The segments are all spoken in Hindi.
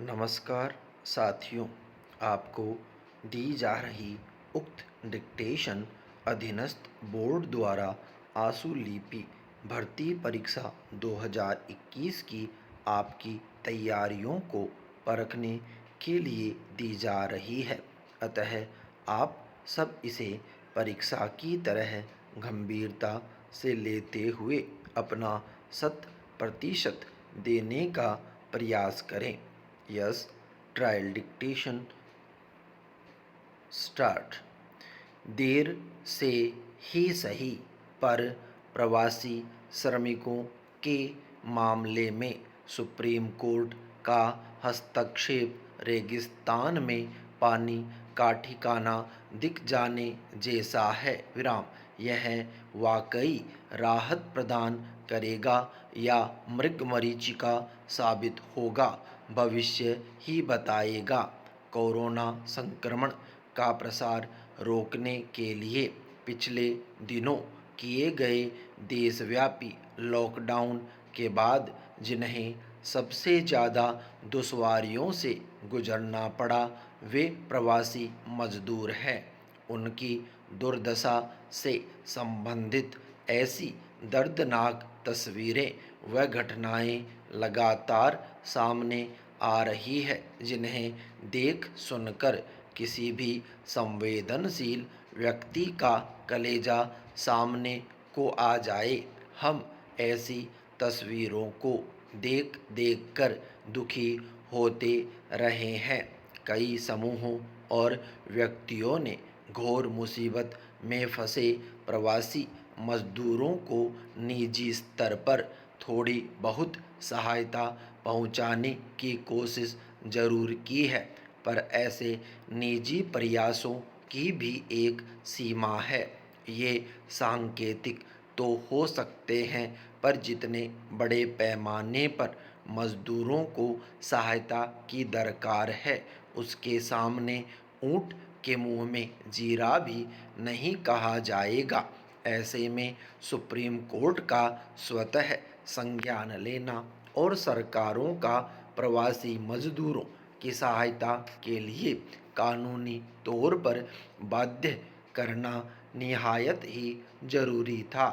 नमस्कार साथियों, आपको दी जा रही उक्त डिक्टेशन अधीनस्थ बोर्ड द्वारा आशु लिपि भर्ती परीक्षा 2021 की आपकी तैयारियों को परखने के लिए दी जा रही है। अतः आप सब इसे परीक्षा की तरह गंभीरता से लेते हुए अपना 100% देने का प्रयास करें। Yes, trial dictation start. देर से ही सही, पर प्रवासी श्रमिकों के मामले में सुप्रीम कोर्ट का हस्तक्षेप रेगिस्तान में पानी का ठिकाना दिख जाने जैसा है। यह वाकई राहत प्रदान करेगा या मृगमरीचिका साबित होगा, भविष्य ही बताएगा। कोरोना संक्रमण का प्रसार रोकने के लिए पिछले दिनों किए गए देशव्यापी लॉकडाउन के बाद जिन्हें सबसे ज़्यादा दुश्वारियों से गुजरना पड़ा, वे प्रवासी मजदूर हैं। उनकी दुर्दशा से संबंधित ऐसी दर्दनाक तस्वीरें व घटनाएं लगातार सामने आ रही है, जिन्हें देख सुनकर किसी भी संवेदनशील व्यक्ति का कलेजा सामने को आ जाए। हम ऐसी तस्वीरों को देख देख कर दुखी होते रहे हैं। कई समूहों और व्यक्तियों ने घोर मुसीबत में फंसे प्रवासी मजदूरों को निजी स्तर पर थोड़ी बहुत सहायता पहुंचाने की कोशिश जरूर की है, पर ऐसे निजी प्रयासों की भी एक सीमा है। ये सांकेतिक तो हो सकते हैं, पर जितने बड़े पैमाने पर मजदूरों को सहायता की दरकार है, उसके सामने ऊंट के मुंह में जीरा भी नहीं कहा जाएगा। ऐसे में सुप्रीम कोर्ट का स्वतः संज्ञान लेना और सरकारों का प्रवासी मजदूरों की सहायता के लिए कानूनी तौर पर बाध्य करना निहायत ही जरूरी था।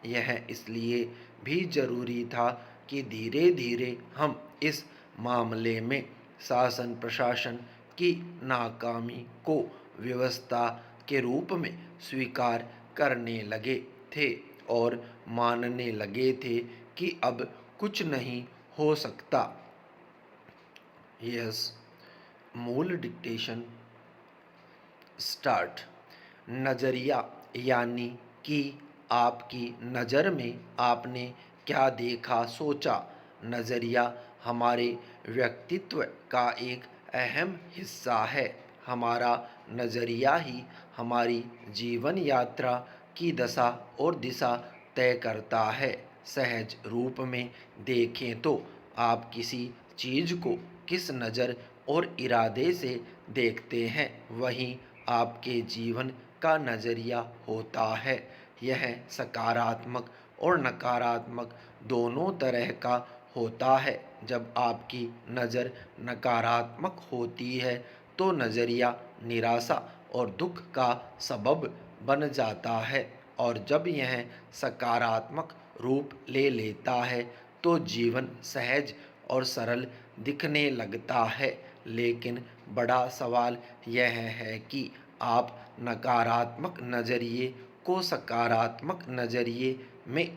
यह इसलिए भी जरूरी था कि धीरे धीरे हम इस मामले में शासन प्रशासन की नाकामी को व्यवस्था के रूप में स्वीकार करने लगे थे और मानने लगे थे कि अब कुछ नहीं हो सकता। यस, मूल डिक्टेशन स्टार्ट। नज़रिया, यानी कि आपकी नज़र में आपने क्या देखा सोचा। नज़रिया हमारे व्यक्तित्व का एक अहम हिस्सा है। हमारा नज़रिया ही हमारी जीवन यात्रा की दशा और दिशा तय करता है। सहज रूप में देखें तो आप किसी चीज़ को किस नज़र और इरादे से देखते हैं, वहीं आपके जीवन का नज़रिया होता है। यह सकारात्मक और नकारात्मक दोनों तरह का होता है। जब आपकी नज़र नकारात्मक होती है तो नज़रिया निराशा और दुख का सबब बन जाता है, और जब यह सकारात्मक रूप ले लेता है तो जीवन सहज और सरल दिखने लगता है। लेकिन बड़ा सवाल यह है कि आप नकारात्मक नज़रिए को सकारात्मक नज़रिए में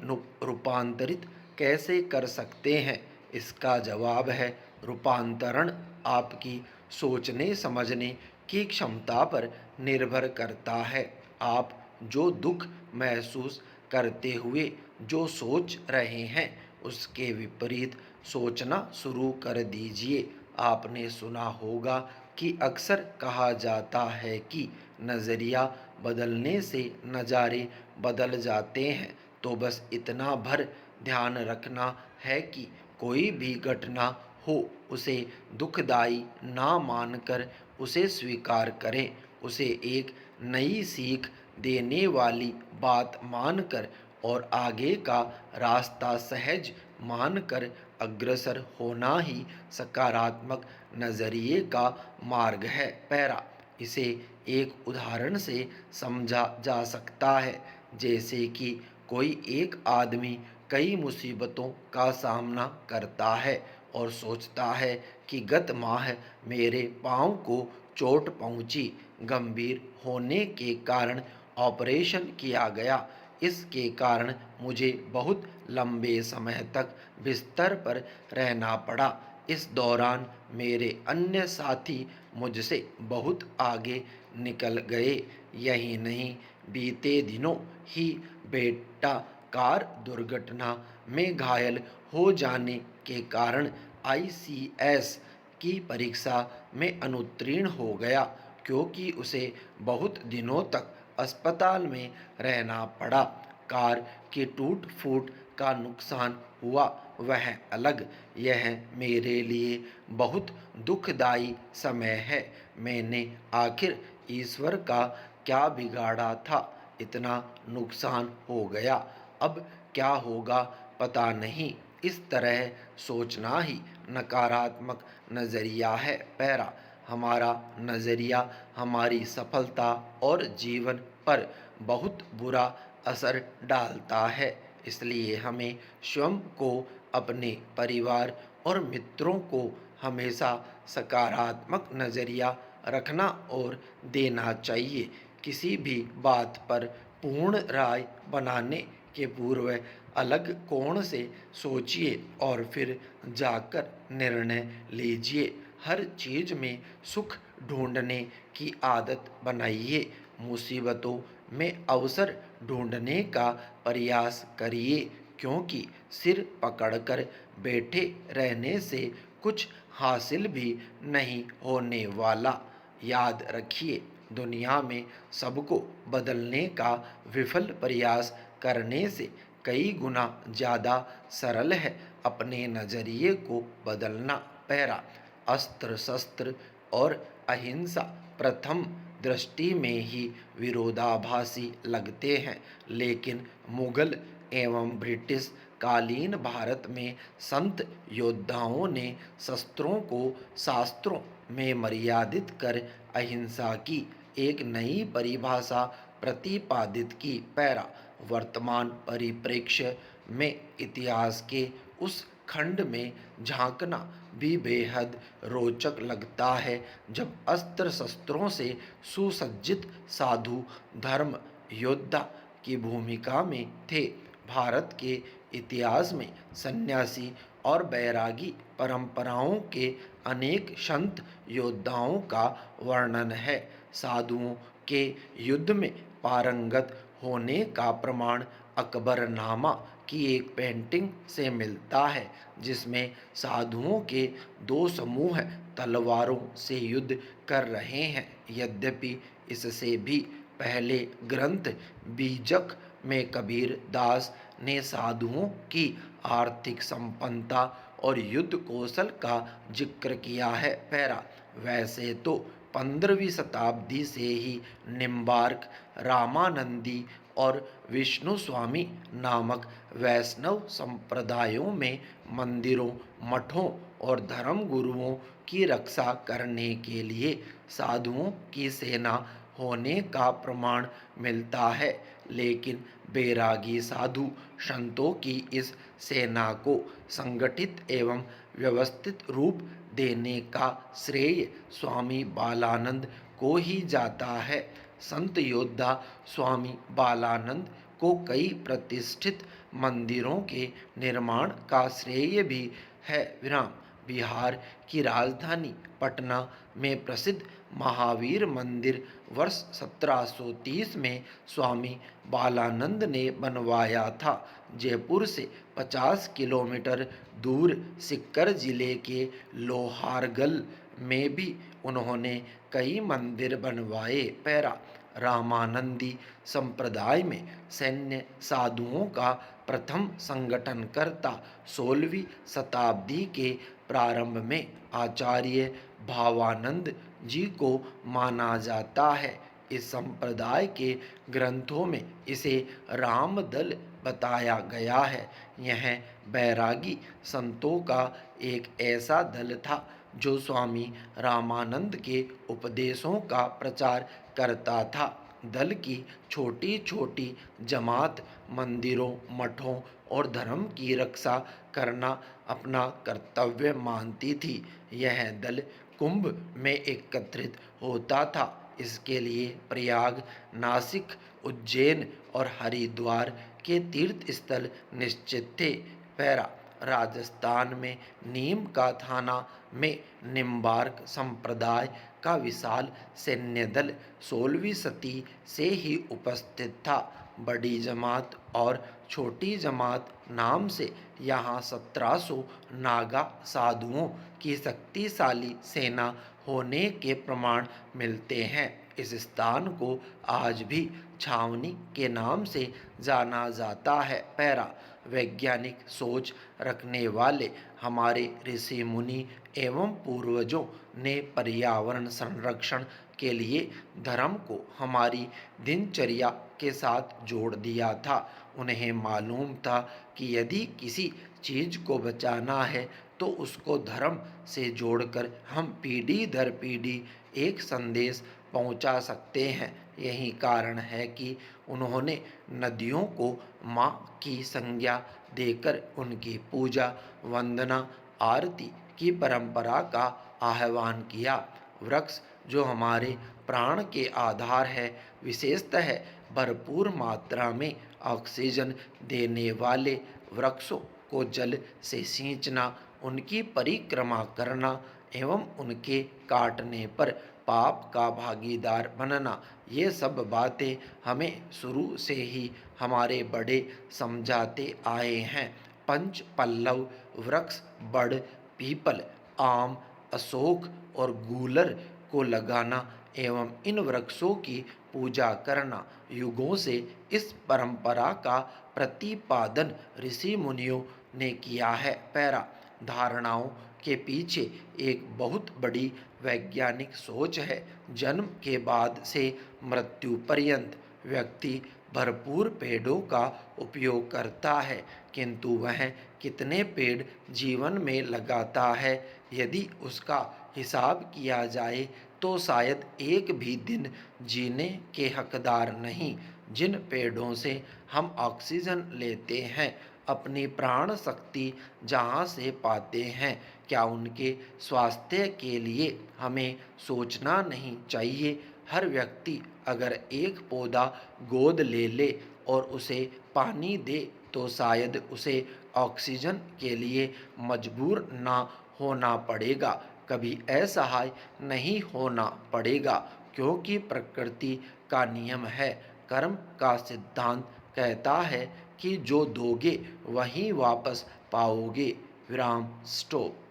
रूपांतरित कैसे कर सकते हैं। इसका जवाब है रूपांतरण आपकी सोचने समझने की क्षमता पर निर्भर करता है। आप जो दुख महसूस करते हुए जो सोच रहे हैं, उसके विपरीत सोचना शुरू कर दीजिए। आपने सुना होगा कि अक्सर कहा जाता है कि नज़रिया बदलने से नज़ारे बदल जाते हैं। तो बस इतना भर ध्यान रखना है कि कोई भी घटना हो, उसे दुखदाई ना मानकर उसे स्वीकार करें। उसे एक नई सीख देने वाली बात मानकर और आगे का रास्ता सहज मानकर अग्रसर होना ही सकारात्मक नज़रिए का मार्ग है। पैरा इसे एक उदाहरण से समझा जा सकता है, जैसे कि कोई एक आदमी कई मुसीबतों का सामना करता है और सोचता है कि गत माह मेरे पाँव को चोट पहुंची, गंभीर होने के कारण ऑपरेशन किया गया। इसके कारण मुझे बहुत लंबे समय तक बिस्तर पर रहना पड़ा। इस दौरान मेरे अन्य साथी मुझसे बहुत आगे निकल गए। यही नहीं, बीते दिनों ही बेटा कार दुर्घटना में घायल हो जाने के कारण आईसीएस की परीक्षा में अनुत्तीर्ण हो गया, क्योंकि उसे बहुत दिनों तक अस्पताल में रहना पड़ा। कार के टूट फूट का नुकसान हुआ वह अलग, यह मेरे लिए बहुत दुखदाई समय है। मैंने आखिर ईश्वर का क्या बिगाड़ा था, इतना नुकसान हो गया, अब क्या होगा पता नहीं। इस तरह सोचना ही नकारात्मक नज़रिया है। पैरा हमारा नज़रिया हमारी सफलता और जीवन पर बहुत बुरा असर डालता है। इसलिए हमें स्वयं को, अपने परिवार और मित्रों को हमेशा सकारात्मक नज़रिया रखना और देना चाहिए। किसी भी बात पर पूर्ण राय बनाने के पूर्व अलग कोण से सोचिए और फिर जाकर निर्णय लीजिए। हर चीज़ में सुख ढूंढने की आदत बनाइए। मुसीबतों में अवसर ढूंढने का प्रयास करिए, क्योंकि सिर पकड़कर बैठे रहने से कुछ हासिल भी नहीं होने वाला। याद रखिए, दुनिया में सबको बदलने का विफल प्रयास करने से कई गुना ज़्यादा सरल है अपने नज़रिए को बदलना। पैरा अस्त्र शस्त्र और अहिंसा प्रथम दृष्टि में ही विरोधाभासी लगते हैं, लेकिन मुगल एवं ब्रिटिश कालीन भारत में संत योद्धाओं ने शस्त्रों को शास्त्रों में मर्यादित कर अहिंसा की एक नई परिभाषा प्रतिपादित की। पैरा वर्तमान परिप्रेक्ष्य में इतिहास के उस खंड में झांकना भी बेहद रोचक लगता है जब अस्त्र शस्त्रों से सुसज्जित साधु धर्म योद्धा की भूमिका में थे। भारत के इतिहास में सन्यासी और बैरागी परंपराओं के अनेक संत योद्धाओं का वर्णन है। साधुओं के युद्ध में पारंगत होने का प्रमाण अकबरनामा की एक पेंटिंग से मिलता है, जिसमें साधुओं के दो समूह तलवारों से युद्ध कर रहे हैं। यद्यपि इससे भी पहले ग्रंथ बीजक में कबीर दास ने साधुओं की आर्थिक संपन्नता और युद्ध कौशल का जिक्र किया है। पैरा वैसे तो 15वीं शताब्दी से ही निम्बार्क, रामानंदी और विष्णु स्वामी नामक वैष्णव संप्रदायों में मंदिरों, मठों और धर्म गुरुओं की रक्षा करने के लिए साधुओं की सेना होने का प्रमाण मिलता है, लेकिन बैरागी साधु संतों की इस सेना को संगठित एवं व्यवस्थित रूप देने का श्रेय स्वामी बालानंद को ही जाता है। संत योद्धा स्वामी बालानंद को कई प्रतिष्ठित मंदिरों के निर्माण का श्रेय भी है। विराम बिहार की राजधानी पटना में प्रसिद्ध महावीर मंदिर वर्ष 1730 में स्वामी बालानंद ने बनवाया था। जयपुर से 50 किलोमीटर दूर सीकर जिले के लोहारगल में भी उन्होंने कई मंदिर बनवाए। पैरा रामानंदी संप्रदाय में सैन्य साधुओं का प्रथम संगठनकर्ता 16वीं शताब्दी के प्रारंभ में आचार्य भावानंद जी को माना जाता है। इस संप्रदाय के ग्रंथों में इसे रामदल बताया गया है। यह बैरागी संतों का एक ऐसा दल था जो स्वामी रामानंद के उपदेशों का प्रचार करता था। दल की छोटी छोटी जमात मंदिरों, मठों और धर्म की रक्षा करना अपना कर्तव्य मानती थी। यह दल कुंभ में एकत्रित होता था। इसके लिए प्रयाग, नासिक, उज्जैन और हरिद्वार के तीर्थ स्थल निश्चित थे। पैरा राजस्थान में नीम का थाना में निम्बार्क संप्रदाय का विशाल सैन्य दल 16वीं सदी से ही उपस्थित था। बड़ी जमात और छोटी जमात नाम से यहाँ 1700 नागा साधुओं की शक्तिशाली सेना होने के प्रमाण मिलते हैं। इस स्थान को आज भी छावनी के नाम से जाना जाता है। पैरा वैज्ञानिक सोच रखने वाले हमारे ऋषि मुनि एवं पूर्वजों ने पर्यावरण संरक्षण के लिए धर्म को हमारी दिनचर्या के साथ जोड़ दिया था। उन्हें मालूम था कि यदि किसी चीज को बचाना है तो उसको धर्म से जोड़कर हम पीढ़ी दर पीढ़ी एक संदेश पहुंचा सकते हैं। यही कारण है कि उन्होंने नदियों को माँ की संज्ञा देकर उनकी पूजा, वंदना, आरती की परंपरा का आह्वान किया। वृक्ष जो हमारे प्राण के आधार है, विशेषतः भरपूर मात्रा में ऑक्सीजन देने वाले वृक्षों को जल से सींचना, उनकी परिक्रमा करना एवं उनके काटने पर पाप का भागीदार बनना, ये सब बातें हमें शुरू से ही हमारे बड़े समझाते आए हैं। पंच पल्लव वृक्ष बड़, पीपल, आम, अशोक और गूलर को लगाना एवं इन वृक्षों की पूजा करना युगों से इस परंपरा का प्रतिपादन ऋषि मुनियों ने किया है। पैरा धारणाओं के पीछे एक बहुत बड़ी वैज्ञानिक सोच है। जन्म के बाद से मृत्यु पर्यंत व्यक्ति भरपूर पेड़ों का उपयोग करता है, किंतु वह कितने पेड़ जीवन में लगाता है, यदि उसका हिसाब किया जाए तो शायद एक भी दिन जीने के हकदार नहीं। जिन पेड़ों से हम ऑक्सीजन लेते हैं, अपनी प्राण शक्ति जहाँ से पाते हैं, क्या उनके स्वास्थ्य के लिए हमें सोचना नहीं चाहिए? हर व्यक्ति अगर एक पौधा गोद ले ले और उसे पानी दे तो शायद उसे ऑक्सीजन के लिए मजबूर ना होना पड़ेगा, कभी असहाय नहीं होना पड़ेगा, क्योंकि प्रकृति का नियम है। कर्म का सिद्धांत कहता है कि जो दोगे वही वापस पाओगे। विराम। स्टॉप।